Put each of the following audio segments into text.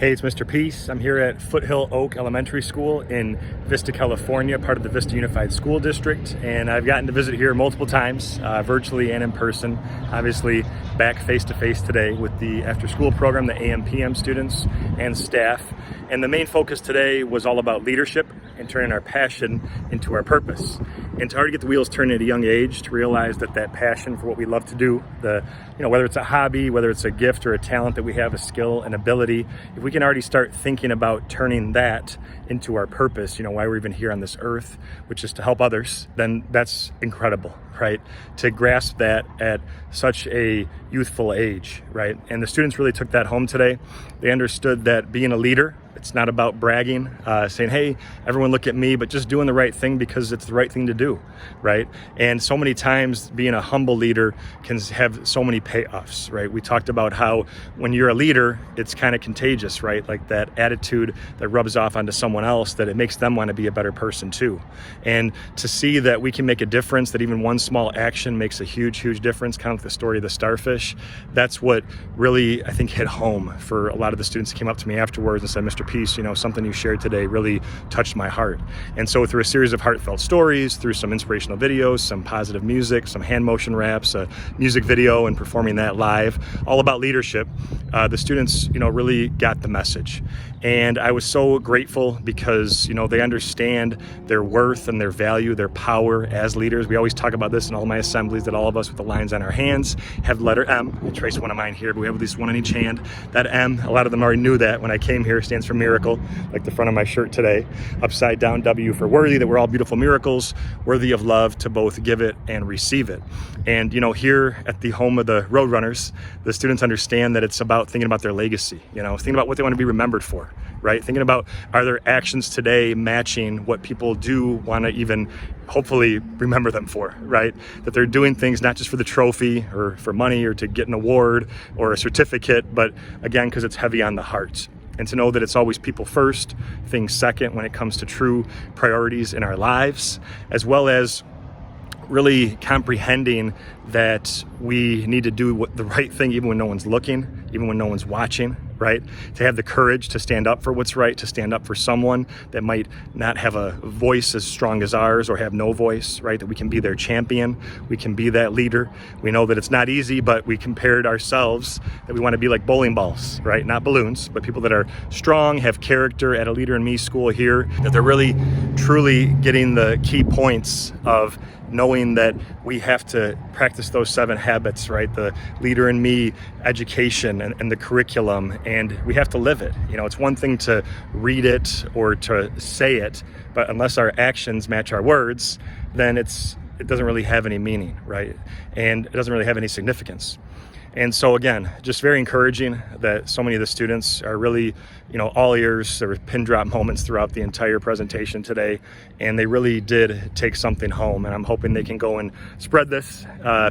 Hey, it's Mr. Peace. I'm here at Foothill Oak Elementary School in Vista, California, part of the Vista Unified School District. And I've gotten to visit here multiple times, virtually and in person. Obviously, back face-to-face today with the after-school program, the AM/PM students and staff. And the main focus today was all about leadership and turning our passion into our purpose. And to already get the wheels turning at a young age, to realize that that passion for what we love to do, whether it's a hobby, whether it's a gift or a talent that we have, a skill, an ability, if we can already start thinking about turning that into our purpose, why we're even here on this earth, which is to help others, then that's incredible, right? To grasp that at such a youthful age, right? And the students really took that home today. They understood that being a leader, it's not about bragging, saying, hey, everyone look at me, but just doing the right thing because it's the right thing to do, right? And so many times being a humble leader can have so many payoffs, right? We talked about how when you're a leader, it's kind of contagious, right? Like that attitude that rubs off onto someone else, that it makes them want to be a better person too. And to see that we can make a difference, that even one small action makes a huge, huge difference, kind of like the story of the starfish, that's what really, I think, hit home for a lot of the students that came up to me afterwards and said, Mr. Peace, something you shared today really touched my heart. And so through a series of heartfelt stories, through some inspirational videos, some positive music, some hand motion raps, a music video and performing that live, all about leadership, the students, really got the message. And I was so grateful because, they understand their worth and their value, their power as leaders. We always talk about this in all my assemblies, that all of us with the lines on our hands have the letter M. I traced one of mine here, but we have at least one on each hand. That M, a lot of them already knew that when I came here, stands for miracle, like the front of my shirt today. Upside down W for worthy, that we're all beautiful miracles, worthy of love to both give it and receive it. And, here at the home of the Roadrunners, the students understand that it's about thinking about their legacy, thinking about what they want to be remembered for, right? Thinking about, are their actions today matching what people do want to even hopefully remember them for, right? That they're doing things not just for the trophy or for money or to get an award or a certificate, but again, because it's heavy on the heart. And to know that it's always people first, things second when it comes to true priorities in our lives, as well as really comprehending that we need to do the right thing even when no one's looking, even when no one's watching, right? To have the courage to stand up for what's right, to stand up for someone that might not have a voice as strong as ours or have no voice, right? That we can be their champion, we can be that leader. We know that it's not easy, but we compared ourselves that we want to be like bowling balls, right? Not balloons, but people that are strong, have character at a Leader in Me school here, that they're really, truly getting the key points of knowing that we have to practice those 7 habits, right? The Leader in Me education and the curriculum, and we have to live it. It's one thing to read it or to say it, but unless our actions match our words, then it doesn't really have any meaning, right? And it doesn't really have any significance. And so again, just very encouraging that so many of the students are really, all ears. There were pin drop moments throughout the entire presentation today, and they really did take something home. And I'm hoping they can go and spread this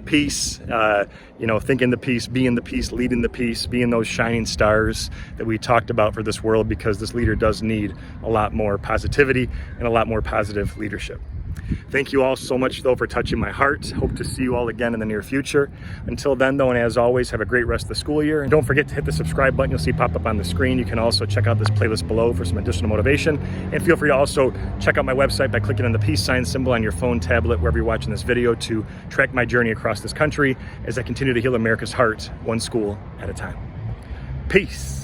peace, thinking the peace, being the peace, leading the peace, being those shining stars that we talked about for this world, because this leader does need a lot more positivity and a lot more positive leadership. Thank you all so much, though, for touching my heart. Hope to see you all again in the near future. Until then, though, and as always, have a great rest of the school year. And don't forget to hit the subscribe button you'll see pop up on the screen. You can also check out this playlist below for some additional motivation. And feel free to also check out my website by clicking on the peace sign symbol on your phone, tablet, wherever you're watching this video, to track my journey across this country as I continue to heal America's heart, one school at a time. Peace.